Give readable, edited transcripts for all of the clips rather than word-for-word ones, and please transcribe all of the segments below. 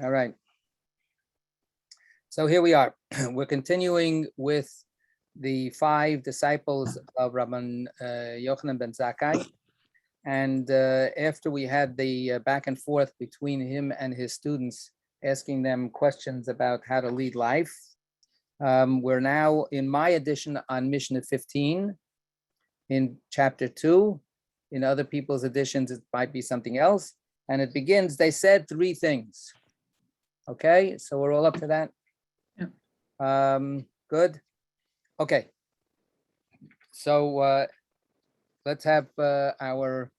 All right. So here we are. We're continuing with the 5 disciples of Rabban Yochanan ben Zakkai. And after we had the back and forth between him and his students, asking them questions about how to lead life, we're now in my edition on Mishnah 15 in chapter 2. In other people's editions, it might be something else. And it begins, they said 3 things. Okay, so we're all up to that? Yeah. Good. Okay. So let's have our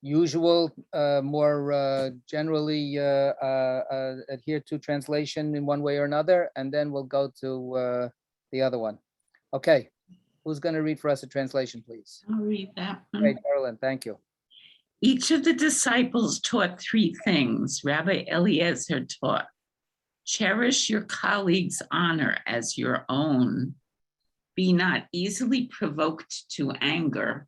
usual, more generally adhere to translation in one way or another, and then we'll go to the other one. Okay, who's going to read for us a translation, please? I'll read that one. Great, Carolyn, thank you. Each of the disciples taught 3 things. Rabbi Eliezer taught, cherish your colleague's honor as your own. Be not easily provoked to anger,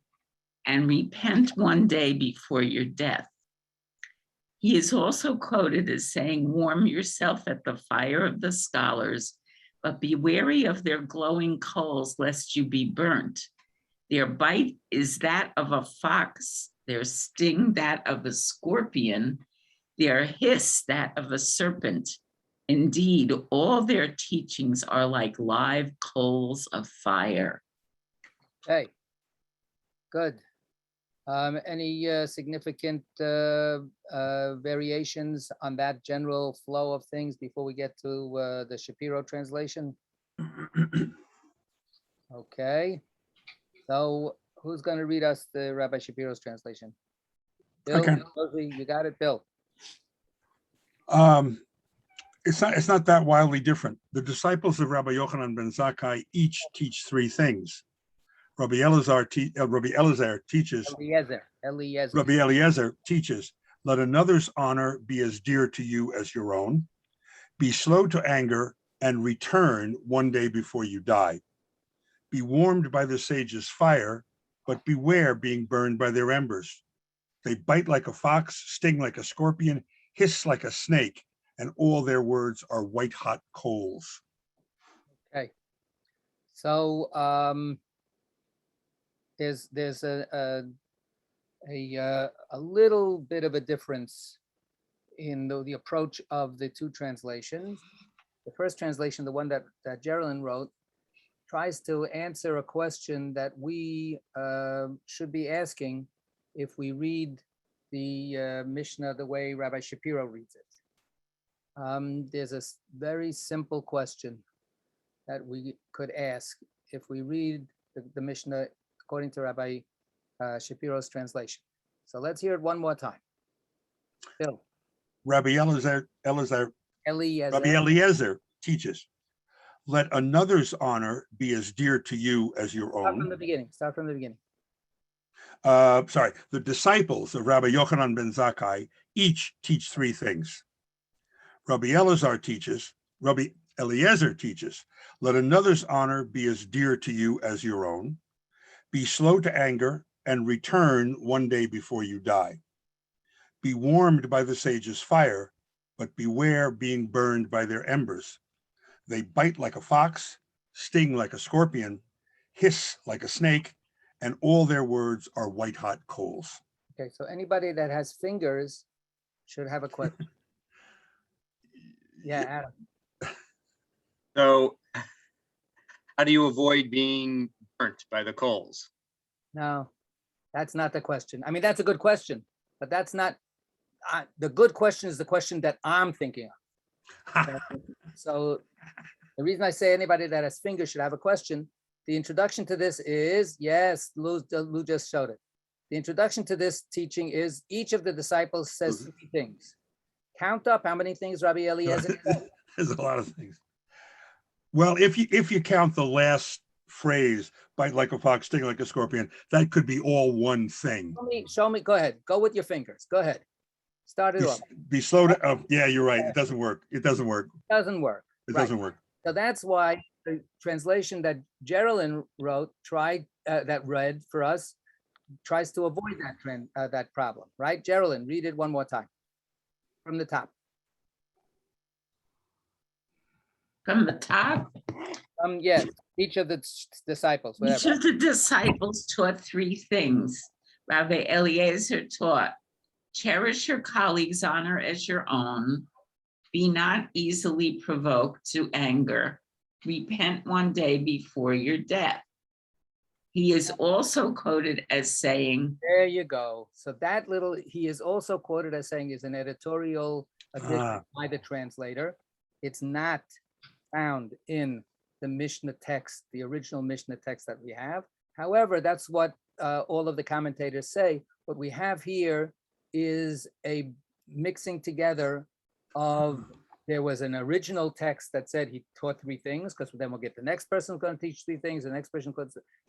and repent one day before your death. He is also quoted as saying, warm yourself at the fire of the scholars, but be wary of their glowing coals, lest you be burnt. Their bite is that of a fox, their sting that of a scorpion, their hiss that of a serpent. Indeed, all their teachings are like live coals of fire. Okay, good. Any significant variations on that general flow of things before we get to the Shapiro translation? Okay, so who's going to read us the Rabbi Shapiro's translation? Bill, you got it, Bill. It's not that wildly different. The disciples of Rabbi Yochanan ben Zakkai each teach 3 things. Rabbi Eliezer teaches, let another's honor be as dear to you as your own. Be slow to anger and return one day before you die. Be warmed by the sage's fire, but beware being burned by their embers. They bite like a fox, sting like a scorpion, hiss like a snake, and all their words are white hot coals. Okay. So there's a little bit of a difference in the approach of the 2 translations. The first translation, the one that Geraldine wrote, tries to answer a question that we should be asking if we read the Mishnah the way Rabbi Shapiro reads it. There's a very simple question that we could ask if we read the Mishnah according to Rabbi Shapiro's translation. So let's hear it one more time. Bill. Rabbi Eliezer teaches, let another's honor be as dear to you as your own. Start from the beginning. The disciples of Rabbi Yochanan ben Zakkai each teach 3 things. Rabbi Eliezer teaches, let another's honor be as dear to you as your own. Be slow to anger and return one day before you die. Be warmed by the sage's fire, but beware being burned by their embers. They bite like a fox, sting like a scorpion, hiss like a snake, and all their words are white hot coals. Okay, so anybody that has fingers should have a question. Yeah, Adam. So how do you avoid being burnt by the coals? No, that's not the question. I mean, that's a good question, but that's not, the good question is the question that I'm thinking of. Okay? So the reason I say anybody that has fingers should have a question, the introduction to this is, yes, Lou just showed it. The introduction to this teaching is each of the disciples says 3 things. Count up how many things Rabbi Eliezer said. There's a lot of things. Well, if you count the last phrase, bite like a fox, sting like a scorpion, that could be all one thing. Show me, go ahead. Go with your fingers. Go ahead. Start it off. Be slow to, yeah, you're right. It doesn't work. It doesn't work. It doesn't work. It doesn't work. So that's why the translation that Geraldine wrote, that read for us, tries to avoid that problem, right? Geraldine, read it one more time from the top. From the top, Yes, each of the disciples, each whatever. of the disciples taught three things. Rabbi Eliezer taught, cherish your colleague's honor as your own. Be not easily provoked to anger. Repent one day before your death. He is also quoted as saying, There you go. So that little, he is also quoted as saying, is an editorial addition by the translator. It's not found in the Mishnah text, the original Mishnah text that we have. However, that's what all of the commentators say. What we have here is a mixing together of, there was an original text that said he taught three things, because then we'll get the next person who's going to teach three things, the next person,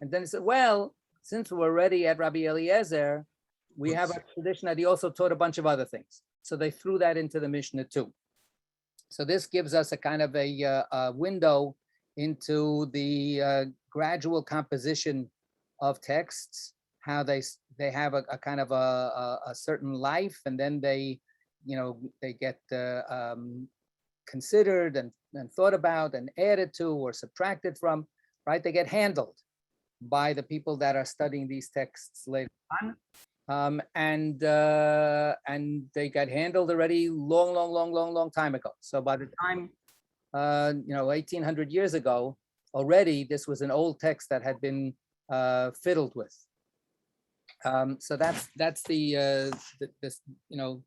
and then he said, well, since we're already at Rabbi Eliezer, we have a tradition that he also taught a bunch of other things. So they threw that into the Mishnah too. So this gives us a kind of a window into the gradual composition of texts, how they have a kind of a certain life, and then they get considered and thought about and added to or subtracted from, right? They get handled by the people that are studying these texts later on. And they got handled already long time ago. So by the time, 1800 years ago, already this was an old text that had been fiddled with. So that's this,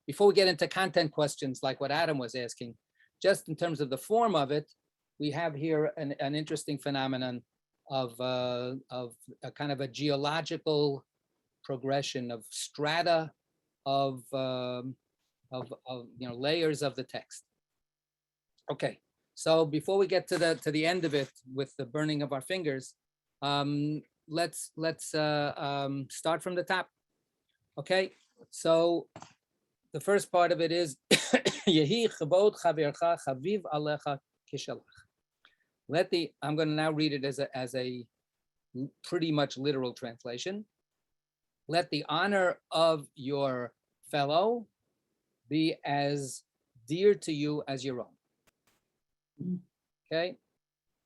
before we get into content questions like what Adam was asking, just in terms of the form of it, we have here an interesting phenomenon of a kind of a geological progression of strata of layers of the text. Okay, so before we get to the end of it with the burning of our fingers, let's start from the top. Okay, so the first part of it is Yehi chabod chavercha chaviv alecha kishalach. I'm going to now read it as a pretty much literal translation. Let the honor of your fellow be as dear to you as your own. Okay,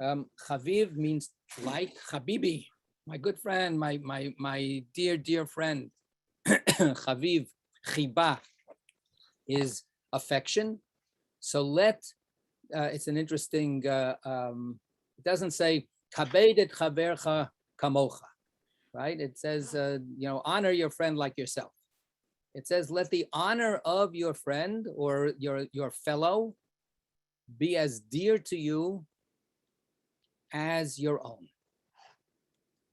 chaviv means like, habibi, my good friend, my dear friend. Chaviv, chiba is affection. So it's an interesting, it doesn't say kabed et chavercha kamocha, right? It says, honor your friend like yourself. It says, let the honor of your friend or your fellow be as dear to you as your own.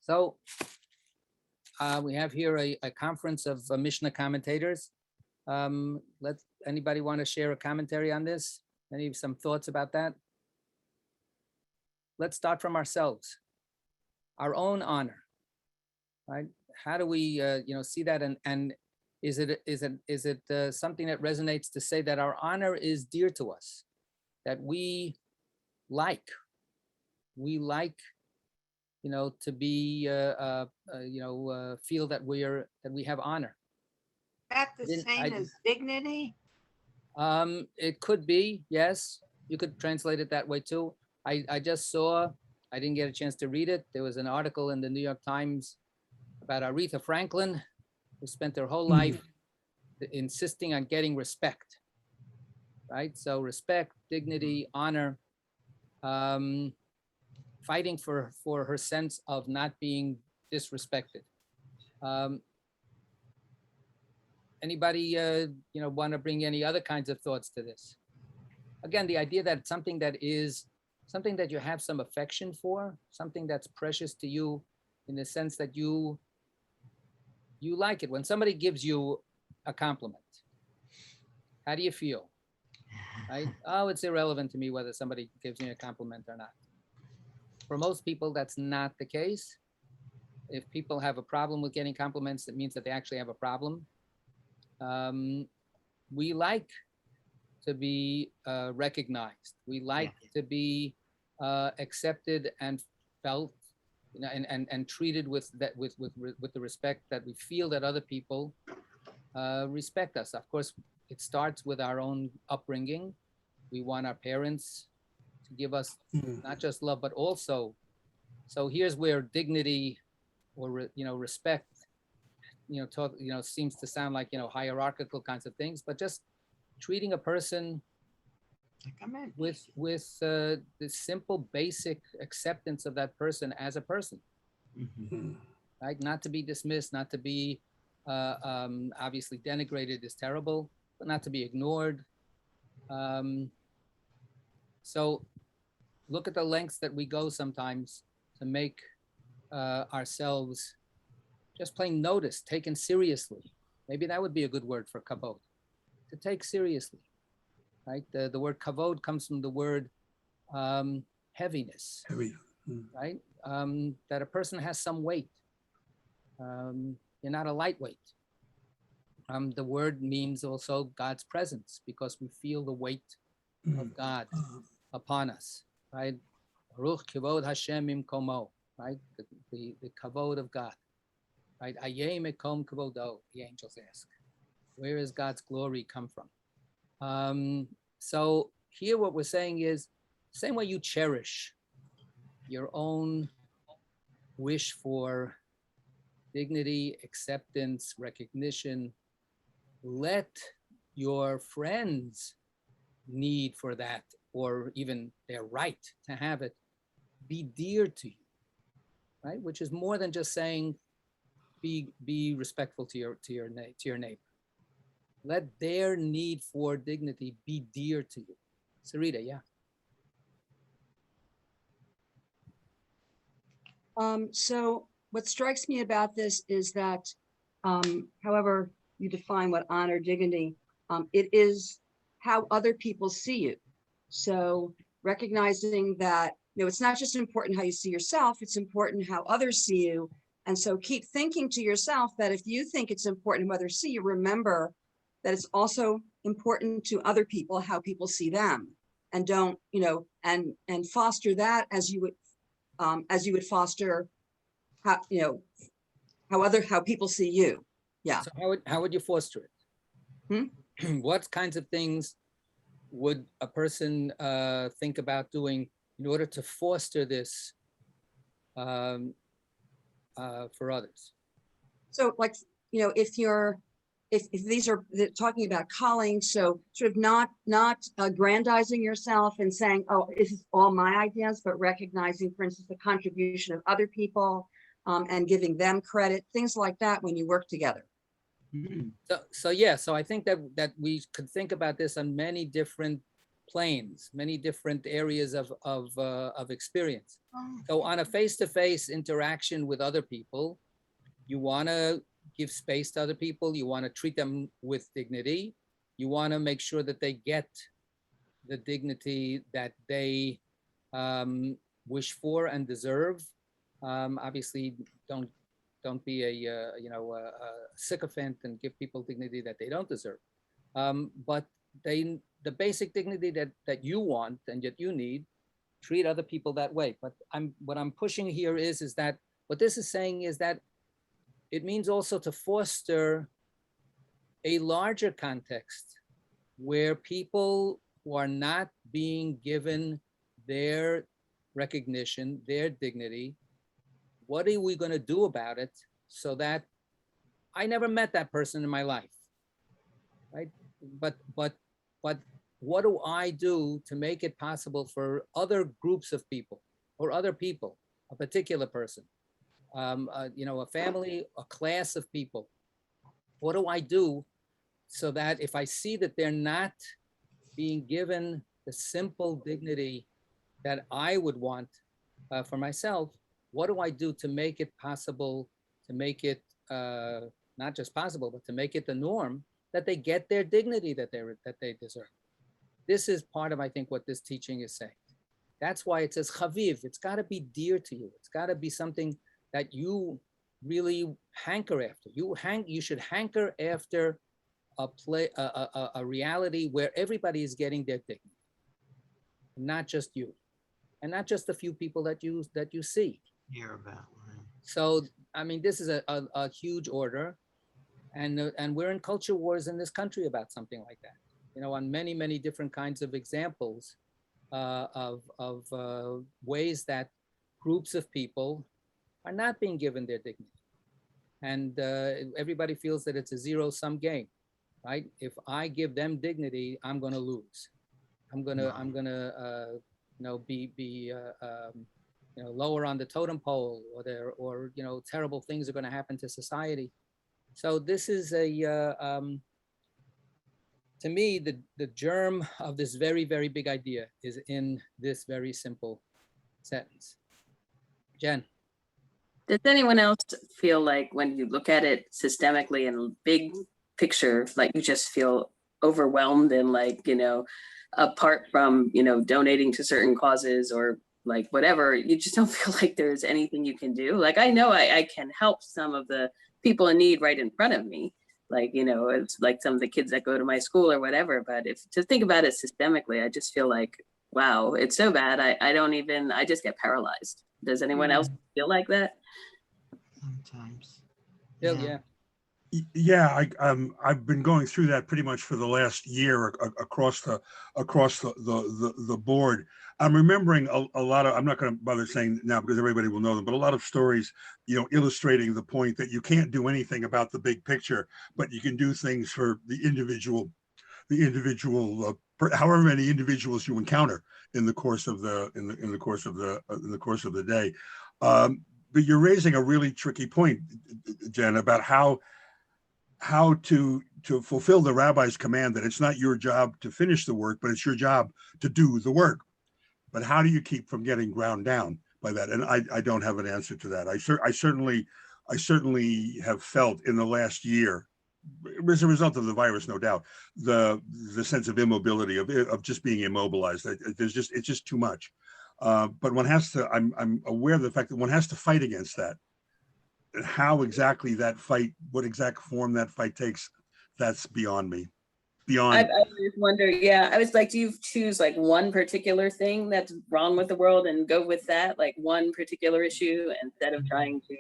So we have here a conference of Mishnah commentators. Anybody want to share a commentary on this? Some thoughts about that? Let's start from ourselves, our own honor, right? How do we, see that? And is it something that resonates to say that our honor is dear to us, that we like, to be, feel that we have honor. That the same as dignity? It could be, yes. You could translate it that way too. I just saw, I didn't get a chance to read it. There was an article in the New York Times about Aretha Franklin, who spent her whole life insisting on getting respect, right? So respect, dignity, honor, fighting for her sense of not being disrespected. Anybody, want to bring any other kinds of thoughts to this? Again, the idea that something that you have some affection for, something that's precious to you in the sense that you like it. When somebody gives you a compliment, how do you feel? Right? Oh, it's irrelevant to me whether somebody gives me a compliment or not. For most people, that's not the case. If people have a problem with getting compliments, it means that they actually have a problem. We like to be recognized. We like to be accepted and felt, and treated with the respect that we feel that other people respect us. Of course, it starts with our own upbringing. We want our parents to give us Mm. not just love, but also, so here's where dignity or, respect, seems to sound like, hierarchical kinds of things, but just treating a person Come in. with the simple, basic acceptance of that person as a person, Mm. right? Not to be dismissed, not to be obviously denigrated is terrible, but not to be ignored. So look at the lengths that we go sometimes to make ourselves just plain noticed, taken seriously. Maybe that would be a good word for kavod, to take seriously, right? The word kavod comes from the word heaviness, Heavy. Mm. right? That a person has some weight. You're not a lightweight. The word means also God's presence, because we feel the weight of God upon us, right? Baruch kavod Hashem imkomo, right? The kavod of God, right? Ayeh mekom kavodo, the angels ask. Where does God's glory come from? So here what we're saying is, same way you cherish your own wish for dignity, acceptance, recognition, let your friends' need for that, or even their right to have it, be dear to you, right? Which is more than just saying be respectful to your neighbor. Let their need for dignity be dear to you. Sarita, yeah. So what strikes me about this is that, however you define what honor, dignity, it is how other people see you. So recognizing that, it's not just important how you see yourself, it's important how others see you. And so keep thinking to yourself that if you think it's important how others see you, remember that it's also important to other people how people see them. And don't, and foster that as you would foster how, how people see you. Yeah. So how would you foster it? What kinds of things would a person think about doing in order to foster this for others? So like, if these are talking about calling, so sort of not aggrandizing yourself and saying, oh, this is all my ideas, but recognizing, for instance, the contribution of other people and giving them credit, things like that when you work together. So yeah, so I think that we could think about this on many different planes, many different areas of experience. So on a face-to-face interaction with other people, you want to give space to other people. You want to treat them with dignity. You want to make sure that they get the dignity that they wish for and deserve. Obviously, don't be a sycophant and give people dignity that they don't deserve. But the basic dignity that you want and that you need, treat other people that way. But what I'm pushing here is that what this is saying is that it means also to foster a larger context where people who are not being given their recognition, their dignity, what are we going to do about it so that I never met that person in my life, right? But what do I do to make it possible for other groups of people or other people, a particular person, a family, a class of people? What do I do so that if I see that they're not being given the simple dignity that I would want for myself, what do I do to make it possible, to make it not just possible, but to make it the norm that they get their dignity that they deserve? This is part of, I think, what this teaching is saying. That's why it says chaviv. It's got to be dear to you. It's got to be something that you really hanker after. You should hanker after a reality where everybody is getting their dignity, not just you, and not just the few people that you see. Hear about. Right? So I mean, this is a huge order, and we're in culture wars in this country about something like that. On many different kinds of examples ways that groups of people are not being given their dignity. And everybody feels that it's a zero-sum game, right? If I give them dignity, I'm going to lose. I'm gonna be lower on the totem pole, or terrible things are going to happen to society. So this is to me, the germ of this very, very big idea is in this very simple sentence. Jen. Does anyone else feel like when you look at it systemically and big picture, like you just feel overwhelmed and apart from, donating to certain causes or like whatever, you just don't feel like there's anything you can do? Like, I know I can help some of the people in need right in front of me. It's like some of the kids that go to my school or whatever, but if to think about it systemically, I just feel like, wow, it's so bad. I just get paralyzed. Does anyone else feel like that? Sometimes. Bill, yeah. Yeah, I've been going through that pretty much for the last year across the board. I'm remembering a lot of, I'm not going to bother saying now because everybody will know them, but a lot of stories, illustrating the point that you can't do anything about the big picture, but you can do things for the individual, however many individuals you encounter in the course of the course of the day. But you're raising a really tricky point, Jen, about how to fulfill the rabbi's command that it's not your job to finish the work, but it's your job to do the work. But how do you keep from getting ground down by that? And I don't have an answer to that. I certainly have felt in the last year, as a result of the virus, no doubt, the sense of immobility of just being immobilized. It's just too much. But one has to. I'm aware of the fact that one has to fight against that. And how exactly that fight, what exact form that fight takes, that's beyond me. I just wonder, I was like, do you choose like one particular thing that's wrong with the world and go with that, like one particular issue, instead of trying to,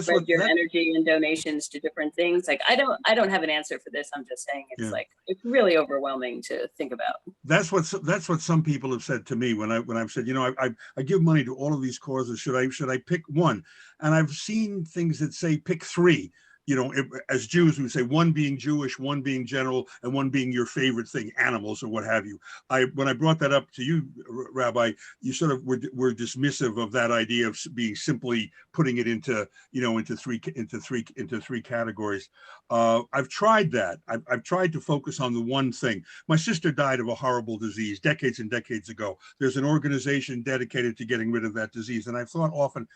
spread your energy and donations to different things? Like, I don't have an answer for this. I'm just saying it's really overwhelming to think about. That's what some people have said to me when I've said, I give money to all of these causes. Should I pick one? And I've seen things that say pick three. As Jews, we would say one being Jewish, one being general, and one being your favorite thing, animals or what have you. When I brought that up to you, Rabbi, you sort of were dismissive of that idea of being simply putting it into three categories. I've tried that. I've tried to focus on the one thing. My sister died of a horrible disease decades and decades ago. There's an organization dedicated to getting rid of that disease, and I've thought often,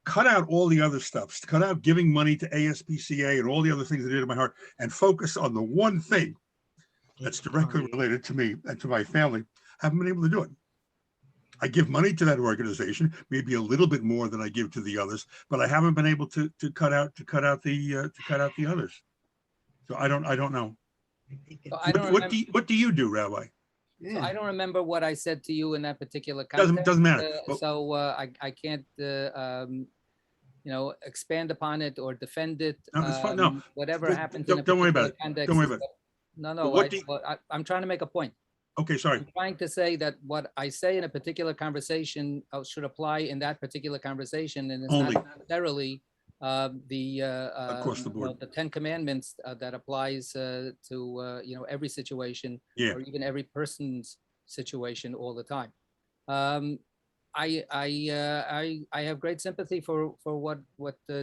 cut out all the other stuff, cut out giving money to ASPCA and all the other things that did in my heart, and focus on the one thing that's directly related to me and to my family. Haven't been able to do it. I give money to that organization, maybe a little bit more than I give to the others, but I haven't been able to cut out the others. So I don't know. What do you do, Rabbi? So I don't remember what I said to you in that particular context. Doesn't matter. I can't expand upon it or defend it. No, it's fine. No, whatever happens. Don't worry about it. Don't worry about it. No. I'm trying to make a point. Okay, sorry. I'm trying to say that what I say in a particular conversation should apply in that particular conversation, and it's not necessarily across the board. The 10 Commandments that applies to every situation, or even every person's situation all the time. I have great sympathy for what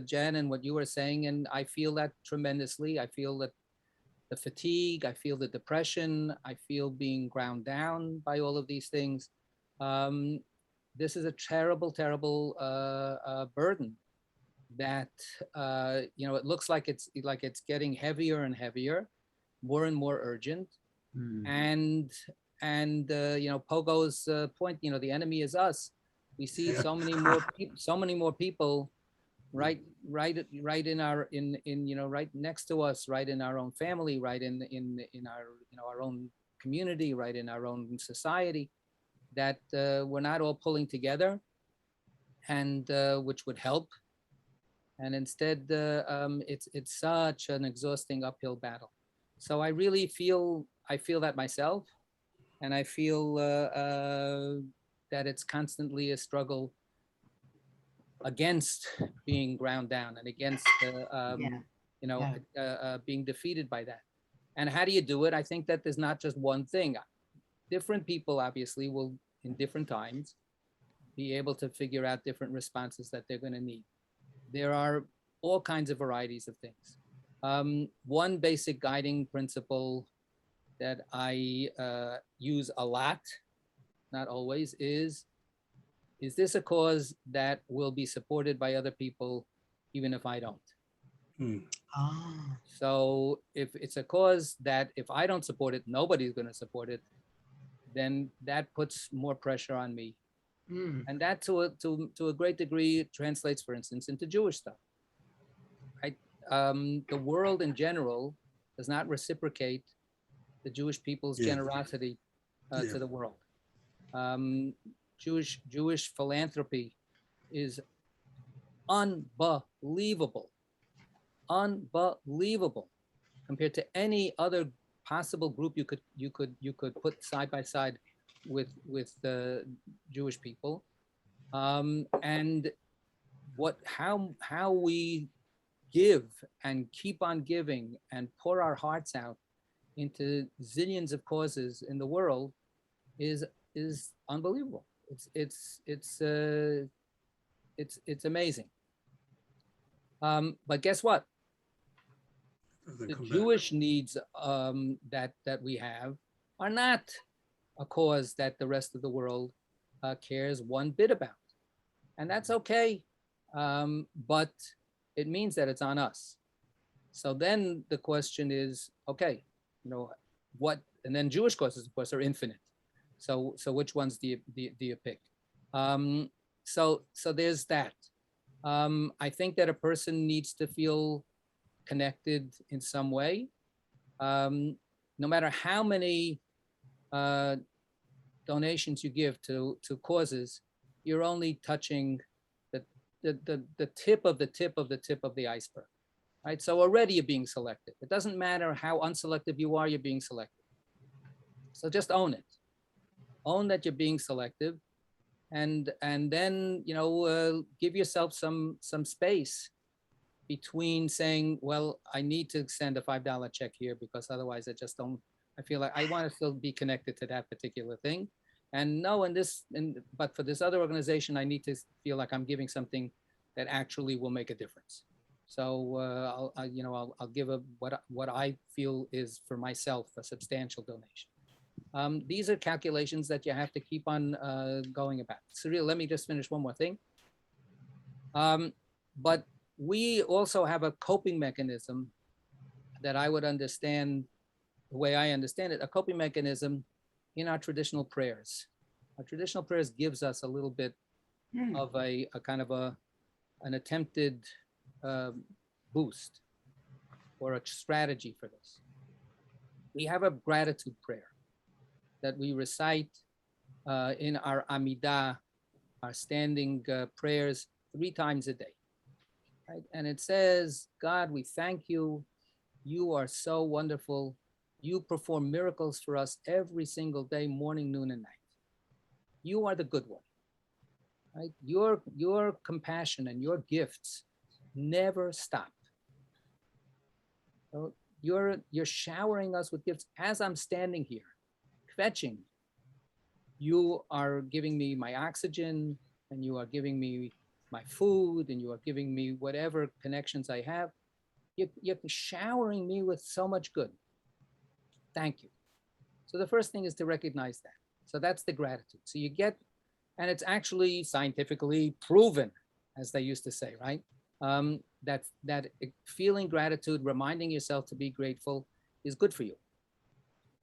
Jen and what you were saying, and I feel that tremendously. I feel that the fatigue, I feel the depression, I feel being ground down by all of these things. This is a terrible, terrible burden that it looks like it's getting heavier and heavier, more and more urgent. And Pogo's point, the enemy is us. We see so many more people right next to us, right in our own family, right in our own community, right in our own society, that we're not all pulling together, and which would help. And instead, it's such an exhausting uphill battle. So I really feel that myself. And I feel that it's constantly a struggle against being ground down and against, you know, being defeated by that. And how do you do it? I think that there's not just one thing. Different people obviously will, in different times, be able to figure out different responses that they're going to need. There are all kinds of varieties of things. One basic guiding principle that I use a lot, not always, is this a cause that will be supported by other people, even if I don't? Ah, So if it's a cause that if I don't support it, nobody's going to support it, then that puts more pressure on me. And that to a great degree translates, for instance, into Jewish stuff. Right? The world in general does not reciprocate the Jewish people's generosity to the world. Jewish philanthropy is unbelievable compared to any other possible group you could put side by side with the Jewish people, and how we give and keep on giving and pour our hearts out into zillions of causes in the world is unbelievable. It's amazing. But guess what? The Jewish needs that we have are not a cause that the rest of the world cares one bit about, and that's okay. But it means that it's on us. So then the question is, okay, you know, what? And then Jewish causes, of course, are infinite. So which ones do you pick? So there's that. I think that a person needs to feel connected in some way, no matter how many donations you give to causes, you're only touching the tip of the tip of the tip of the iceberg, right? So already you're being selective. It doesn't matter how unselective you are, you're being selective. So just own it. Own that you're being selective, and then, you know, give yourself some space between saying, well, I need to send a $5 check here because otherwise I feel like I want to still be connected to that particular thing. And no, but for this other organization, I need to feel like I'm giving something that actually will make a difference. So I'll give what I feel is for myself a substantial donation. These are calculations that you have to keep on going about. Cyril, let me just finish one more thing. But we also have a coping mechanism that I would understand, the way I understand it, a coping mechanism in our traditional prayers. Our traditional prayers gives us a little bit of a kind of an attempted boost or a strategy for this. We have a gratitude prayer that we recite in our Amidah, our standing prayers 3 times a day. Right? And it says, God, we thank you. You are so wonderful. You perform miracles for us every single day, morning, noon, and night. You are the good one. Right? Your compassion and your gifts never stop. So you're showering us with gifts as I'm standing here, fetching. You are giving me my oxygen, and you are giving me my food, and you are giving me whatever connections I have. You're showering me with so much good. Thank you. So the first thing is to recognize that. So that's the gratitude. So you get, and it's actually scientifically proven, as they used to say, right? That feeling gratitude, reminding yourself to be grateful is good for you.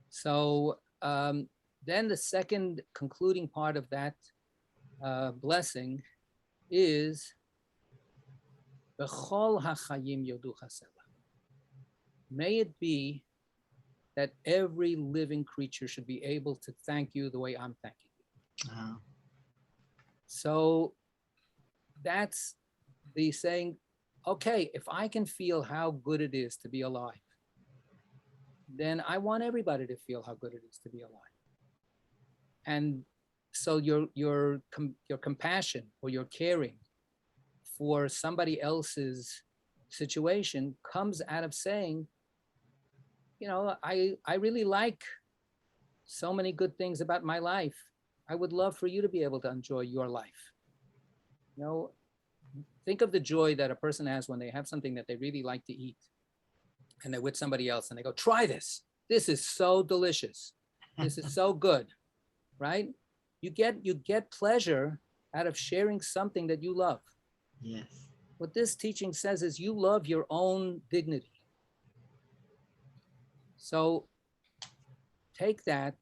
So then the second concluding part of that blessing is B'chol hachayim yoducha selah. May it be that every living creature should be able to thank you the way I'm thanking you. So that's the saying, okay, if I can feel how good it is to be alive, then I want everybody to feel how good it is to be alive. And so your compassion or your caring for somebody else's situation comes out of saying, you know, I really like so many good things about my life. I would love for you to be able to enjoy your life. You know, think of the joy that a person has when they have something that they really like to eat and they're with somebody else and they go, try this. This is so delicious. This is so good, right? You get pleasure out of sharing something that you love. Yes. What this teaching says is you love your own dignity. So take that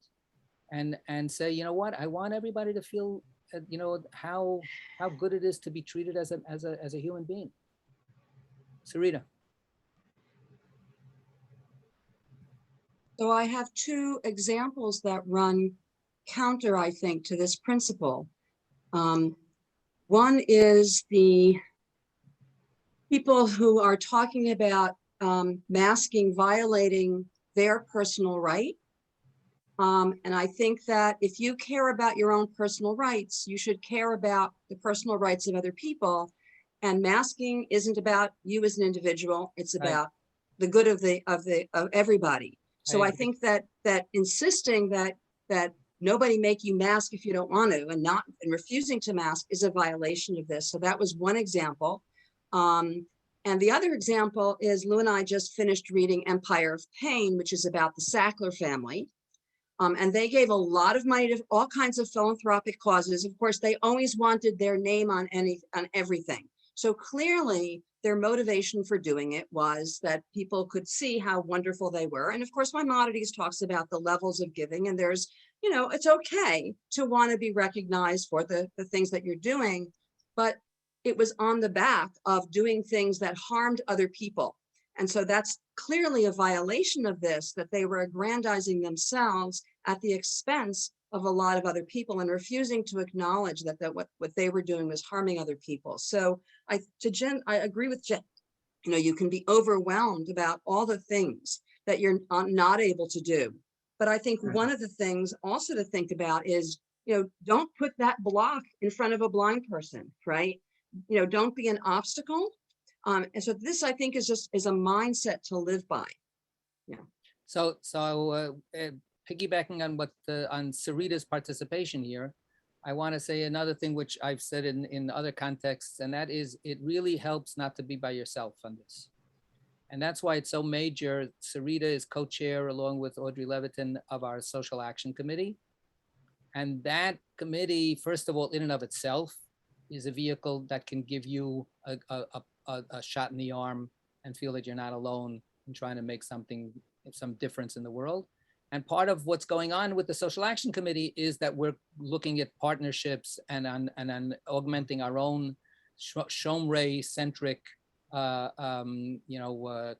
and say, you know what? I want everybody to feel, you know, how good it is to be treated as a human being. Sarita. So I have two examples that run counter, I think, to this principle. One is the people who are talking about masking violating their personal right. And I think that if you care about your own personal rights, you should care about the personal rights of other people. And masking isn't about you as an individual; it's about the good of everybody. So I think that insisting that nobody make you mask if you don't want to, and refusing to mask is a violation of this. So that was one example. And the other example is Lou and I just finished reading Empire of Pain, which is about the Sackler family. And they gave a lot of money to all kinds of philanthropic causes. Of course, they always wanted their name on everything. So clearly their motivation for doing it was that people could see how wonderful they were. And of course, Maimonides talks about the levels of giving, and there's, you know, it's okay to want to be recognized for the things that you're doing, but it was on the back of doing things that harmed other people. And so that's clearly a violation of this, that they were aggrandizing themselves at the expense of a lot of other people and refusing to acknowledge that what they were doing was harming other people. So I agree with Jen. You know, you can be overwhelmed about all the things that you're not able to do. But I think one of the things also to think about is, you know, don't put that block in front of a blind person, right? You know, don't be an obstacle. And so this, I think, is a mindset to live by. Yeah. So piggybacking on on Sarita's participation here, I want to say another thing which I've said in other contexts, and that is it really helps not to be by yourself on this. And that's why it's so major. Sarita is co-chair along with Audrey Levitin of our Social Action Committee. And that committee, first of all, in and of itself, is a vehicle that can give you a shot in the arm and feel that you're not alone in trying to make some difference in the world. And part of what's going on with the Social Action Committee is that we're looking at partnerships and on augmenting our own Shomrei-centric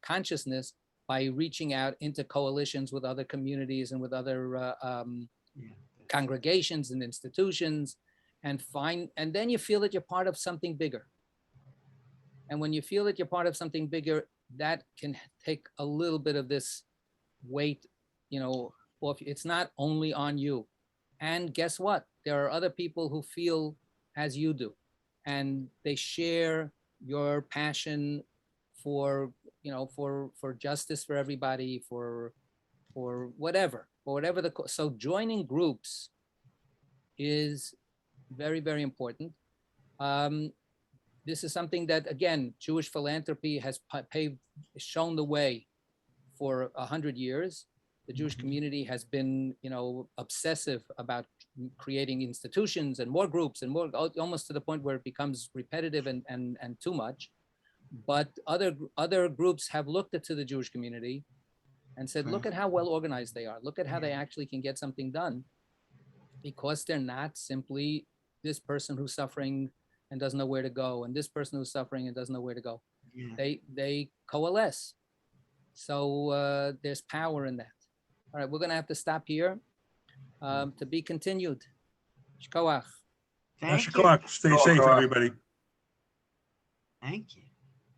consciousness by reaching out into coalitions with other communities and with other congregations and institutions, and then you feel that you're part of something bigger. And when you feel that you're part of something bigger, that can take a little bit of this weight, you know, off. It's not only on you. And guess what? There are other people who feel as you do, and they share your passion for, you know, for justice for everybody, for whatever so joining groups is very, very important. This is something that, again, Jewish philanthropy has shown the way for 100 years. The Jewish community has been, you know, obsessive about creating institutions and more groups and more, almost to the point where it becomes repetitive and too much. But other groups have looked to the Jewish community and said, look at how well organized they are. Look at how they actually can get something done, because they're not simply this person who's suffering and doesn't know where to go, and this person who's suffering and doesn't know where to go. Yeah. They coalesce. So there's power in that. All right, we're gonna have to stop here. To be continued. Shkoach. Thank you. Stay safe, everybody. Thank you.